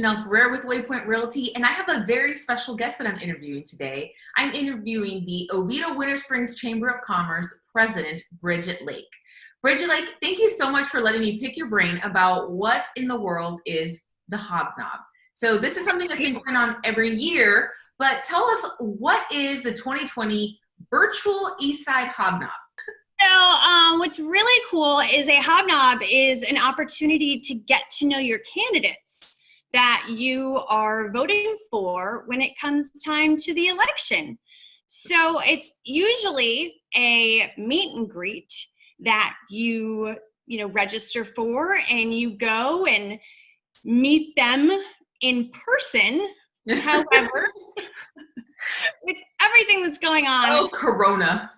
Janelle Ferrer with Waypointe Realty, and I have a very special guest that I'm interviewing today. I'm interviewing the Oviedo Winter Springs Chamber of Commerce President, Bridget Lake. Bridget Lake, thank you so much for letting me pick your brain about what in the world is the Hobnob. So this is something that's been going on every year, but tell us, what is the 2020 Virtual Eastside Hobnob? So what's really cool is a Hobnob is an opportunity to get to know your candidates that you are voting for when it comes time to the election. So it's usually a meet and greet that you register for, and you go and meet them in person. However, with everything that's going on. Oh, Corona.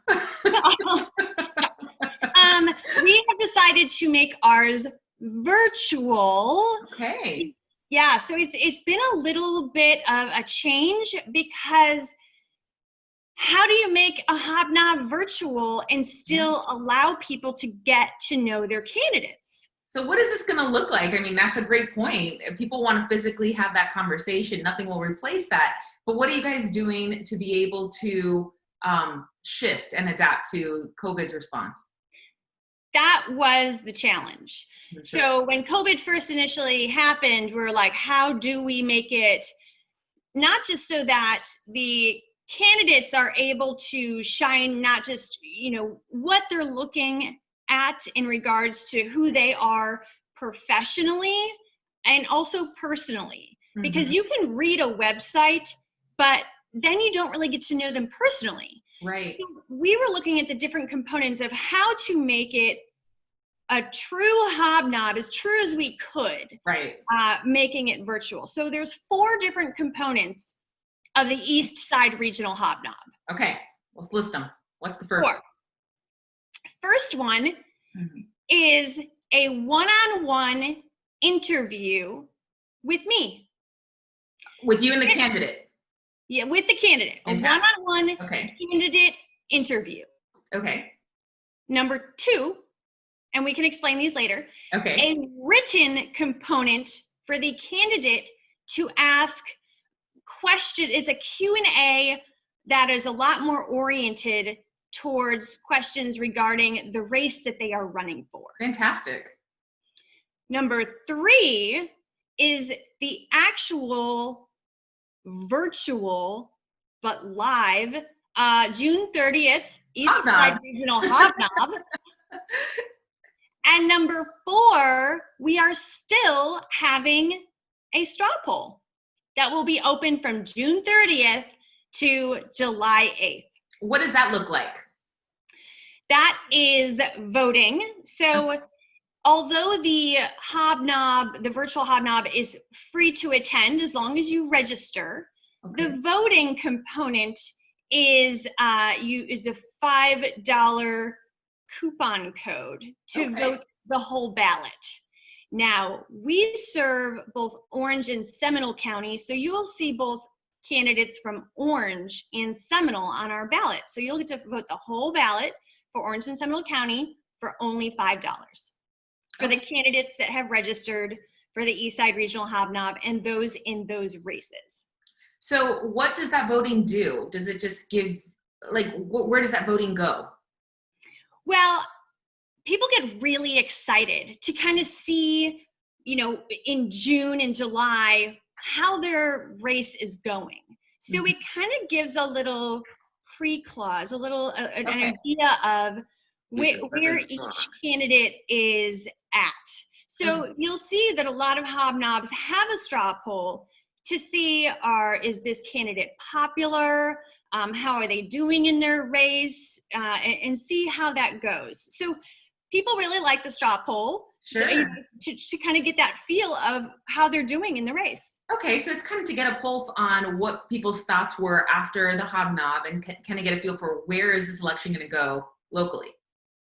We have decided to make ours virtual. Okay. Yeah, so it's been a little bit of a change, because how do you make a Hobnob virtual and still allow people to get to know their candidates? So what is this going to look like? I mean, that's a great point. If people want to physically have that conversation, nothing will replace that. But what are you guys doing to be able to shift and adapt to COVID's response? That was the challenge. Sure. So when COVID first initially happened, we're like, how do we make it not just so that the candidates are able to shine, not just, what they're looking at in regards to who they are professionally and also personally, because you can read a website, but then you don't really get to know them personally. Right. So we were looking at the different components of how to make it a true Hobnob, as true as we could, right? Making it virtual. So there's 4 different components of the Eastside Regional Hobnob. Okay, let's list them. What's the first? 4. First one is a one-on-one interview with me. With you and the candidate? Yeah, with the candidate. Fantastic. A one-on-one candidate interview. Okay. Number 2, and we can explain these later. Okay. A written component for the candidate to ask question is a Q&A that is a lot more oriented towards questions regarding the race that they are running for. Fantastic. Number 3 is the actual virtual but live June 30th Eastside Regional Hobnob. And number 4, we are still having a straw poll that will be open from June 30th to July 8th. What does that look like? That is voting. So although the Hobnob, the virtual Hobnob, is free to attend as long as you register, the voting component is a $5 coupon code to vote the whole ballot. Now, we serve both Orange and Seminole County, so you will see both candidates from Orange and Seminole on our ballot. So you'll get to vote the whole ballot for Orange and Seminole County for only $5 for the candidates that have registered for the Eastside Regional Hobnob and those in those races. So what does that voting do? Does it just give, where does that voting go? Well, people get really excited to kind of see, in June and July, how their race is going. So it kind of gives a little pre-clause, an idea of where each candidate is at. So you'll see that a lot of Hobnobs have a straw poll to see, is this candidate popular? How are they doing in their race? And see how that goes. So people really like the straw poll. Sure. So, to kind of get that feel of how they're doing in the race. Okay, so it's kind of to get a pulse on what people's thoughts were after the Hobnob and kind of get a feel for where is this election going to go locally.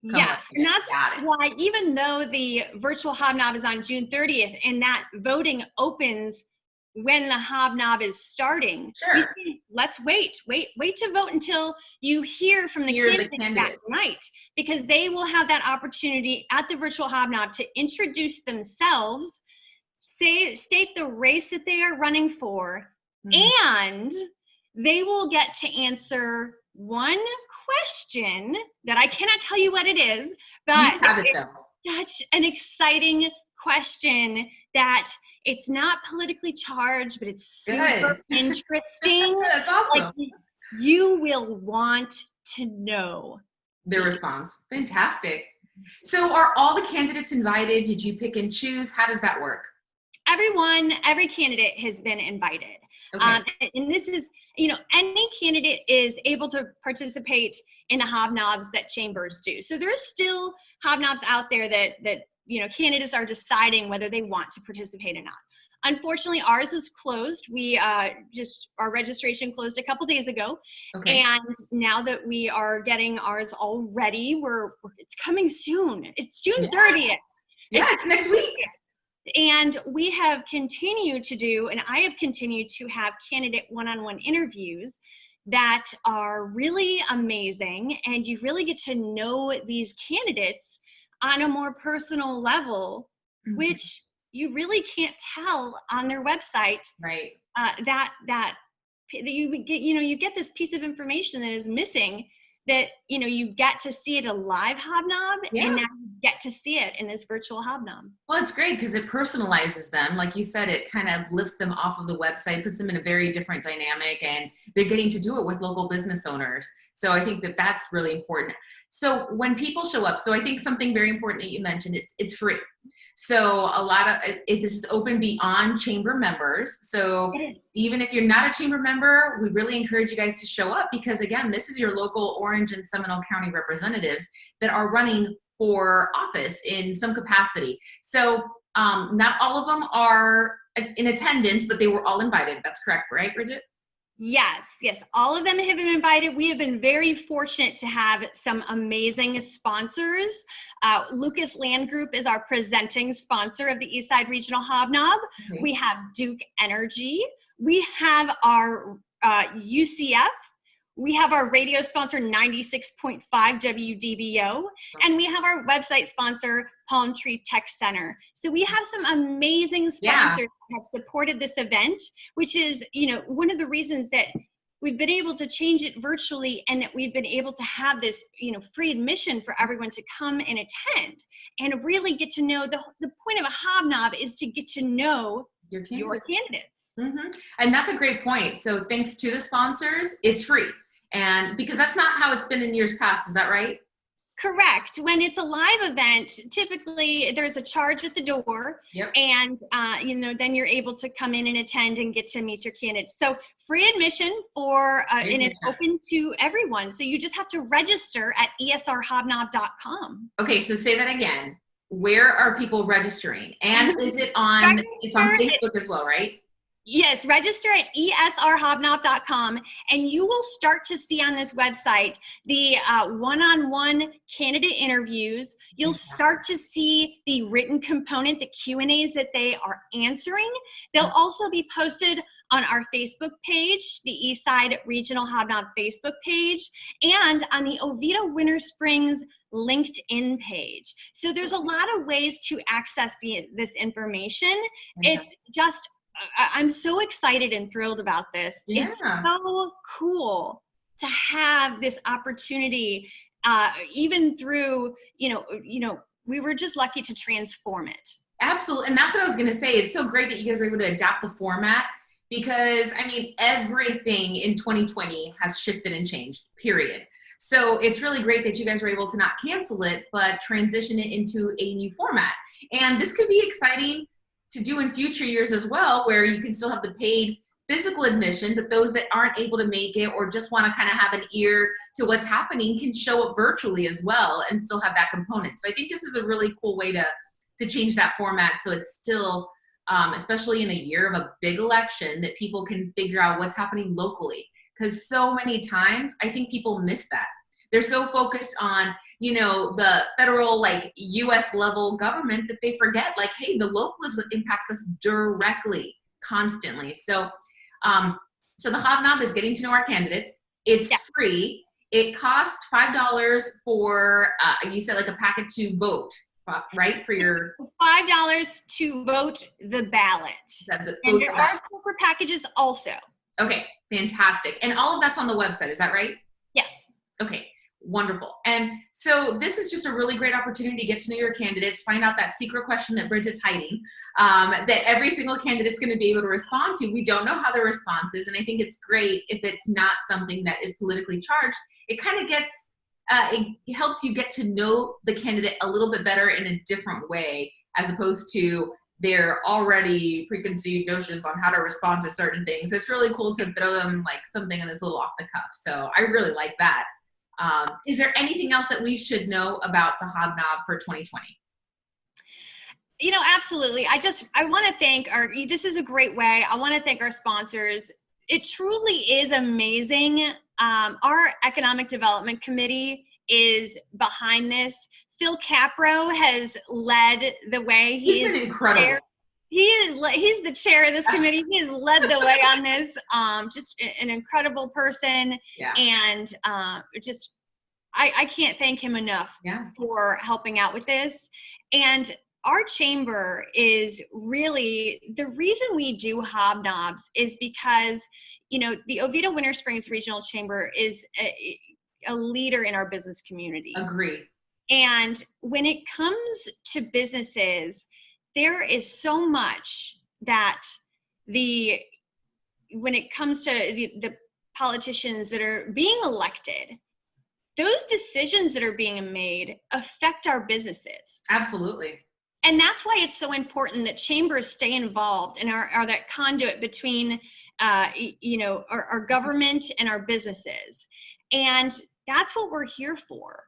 Yes, and that's why, even though the virtual Hobnob is on June 30th and that voting opens when the Hobnob is starting, we say, let's wait to vote until you hear from the candidate that night, because they will have that opportunity at the virtual Hobnob to introduce themselves, state the race that they are running for, and they will get to answer one question that I cannot tell you what it is, but it's such an exciting question that it's not politically charged, but it's super interesting. That's awesome. Like, you will want to know their response. Fantastic. So are all the candidates invited? Did you pick and choose? How does that work? Every candidate has been invited. And this is, any candidate is able to participate in the hobnobs that chambers do. So there's still hobnobs out there that candidates are deciding whether they want to participate or not. Unfortunately, ours is closed. Our registration closed a couple days ago. And now that we are getting ours all ready, it's coming soon. It's June 30th. It's next week. And we have continued to do, and I have continued to have candidate one-on-one interviews that are really amazing. And you really get to know these candidates on a more personal level, which you really can't tell on their website. Right. That you get this piece of information that is missing, that you get to see it a live hobnob, and now you get to see it in this virtual hobnob. Well, it's great because it personalizes them. Like you said, it kind of lifts them off of the website, puts them in a very different dynamic, and they're getting to do it with local business owners. So I think that that's really important. So when people show up, so I think something very important that you mentioned, it's free. So a lot of this is open beyond chamber members. So even if you're not a chamber member, we really encourage you guys to show up, because again, this is your local Orange and Seminole County representatives that are running for office in some capacity. So not all of them are in attendance, but they were all invited. That's correct, right, Bridget? Yes, all of them have been invited. We have been very fortunate to have some amazing sponsors. Lucas Land Group is our presenting sponsor of the Eastside Regional Hobnob. We have Duke Energy. We have our UCF. We have our radio sponsor, 96.5 WDBO, and we have our website sponsor, Palm Tree Tech Center. So we have some amazing sponsors that have supported this event, which is, one of the reasons that we've been able to change it virtually, and that we've been able to have this, free admission for everyone to come and attend and really get to know. The point of a hobnob is to get to know your candidates. And that's a great point. So thanks to the sponsors, it's free. And because that's not how it's been in years past, is that right? Correct. When it's a live event, typically there's a charge at the door, and then you're able to come in and attend and get to meet your candidates. So free admission and it's open to everyone. So you just have to register at esrhobnob.com. Okay, so say that again. Where are people registering? And is it on? It's on Facebook as well, right? Yes, register at esrhobnob.com, and you will start to see on this website the one-on-one candidate interviews. You'll start to see the written component, the Q&As that they are answering. They'll also be posted on our Facebook page, the Eastside Regional Hobnob Facebook page, and on the Oviedo Winter Springs LinkedIn page. So there's a lot of ways to access this information. It's just I'm so excited and thrilled about this. It's so cool to have this opportunity, even through, we were just lucky to transform it. Absolutely. And that's what I was going to say. It's so great that you guys were able to adapt the format, because everything in 2020 has shifted and changed, period. So it's really great that you guys were able to not cancel it, but transition it into a new format. And this could be exciting to do in future years as well, where you can still have the paid physical admission, but those that aren't able to make it or just want to kind of have an ear to what's happening can show up virtually as well and still have that component. So I think this is a really cool way to change that format, so it's still, especially in a year of a big election, that people can figure out what's happening locally. Because so many times, I think people miss that. They're so focused on, the federal, U.S. level government, that they forget, hey, the local is what impacts us directly, constantly. So, so the Hobnob is getting to know our candidates. It's free. It costs $5 for, you said a packet to vote. right? For your $5 to vote the ballot. And there are corporate packages also. Okay, fantastic. And all of that's on the website, is that right? Yes. Okay, wonderful. And so this is just a really great opportunity to get to know your candidates, find out that secret question that Bridget's hiding, that every single candidate's going to be able to respond to. We don't know how their response is, and I think it's great if it's not something that is politically charged. It kind of gets, it helps you get to know the candidate a little bit better in a different way, as opposed to their already preconceived notions on how to respond to certain things. It's really cool to throw them like something that's a little off the cuff. So I really like that. Is there anything else that we should know about the Hobnob for 2020? You know, absolutely. I want to thank this is a great way. I want to thank our sponsors. It truly is amazing. Our Economic Development Committee is behind this. Phil Capro has led the way. He's been incredible. He's the chair of this committee. He has led the way on this. Just an incredible person. Yeah. And I can't thank him enough for helping out with this. And our chamber is really, the reason we do Hobnobs is because, you know, the Oviedo Winter Springs Regional Chamber is a leader in our business community. Agree. And when it comes to businesses, there is so much that when it comes to the politicians that are being elected, those decisions that are being made affect our businesses. Absolutely. And that's why it's so important that chambers stay involved and are that conduit between, our government and our businesses. And that's what we're here for.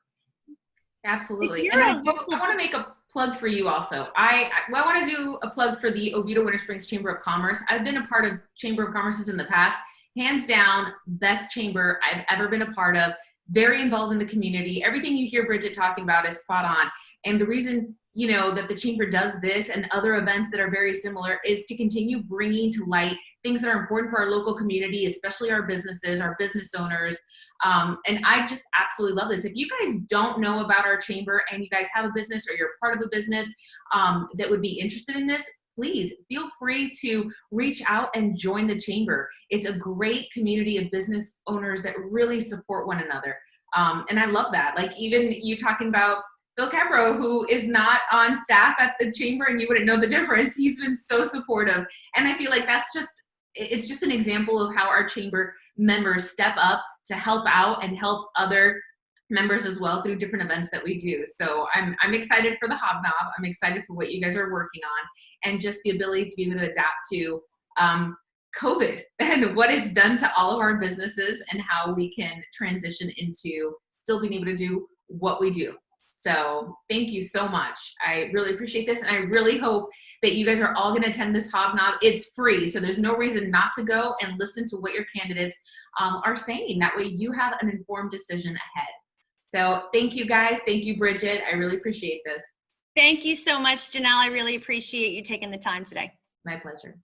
Absolutely. And I want to make a plug for you also. I want to do a plug for the Oviedo Winter Springs Chamber of Commerce. I've been a part of Chamber of Commerce's in the past. Hands down, best chamber I've ever been a part of. Very involved in the community. Everything you hear Bridget talking about is spot on. And the reason, you know, that the chamber does this and other events that are very similar is to continue bringing to light things that are important for our local community, especially our businesses, our business owners. And I just absolutely love this. If you guys don't know about our chamber and you guys have a business or you're part of a business that would be interested in this, please feel free to reach out and join the chamber. It's a great community of business owners that really support one another. And I love that. Like even you talking about Phil Capro, who is not on staff at the chamber, and you wouldn't know the difference. He's been so supportive. And I feel like it's just an example of how our chamber members step up to help out and help other members as well through different events that we do. So I'm excited for the Hobnob. I'm excited for what you guys are working on, and just the ability to be able to adapt to COVID and what it's done to all of our businesses and how we can transition into still being able to do what we do. So thank you so much. I really appreciate this. And I really hope that you guys are all going to attend this Hobnob. It's free, so there's no reason not to go and listen to what your candidates are saying. That way you have an informed decision ahead. So thank you guys. Thank you, Bridget. I really appreciate this. Thank you so much, Janelle. I really appreciate you taking the time today. My pleasure.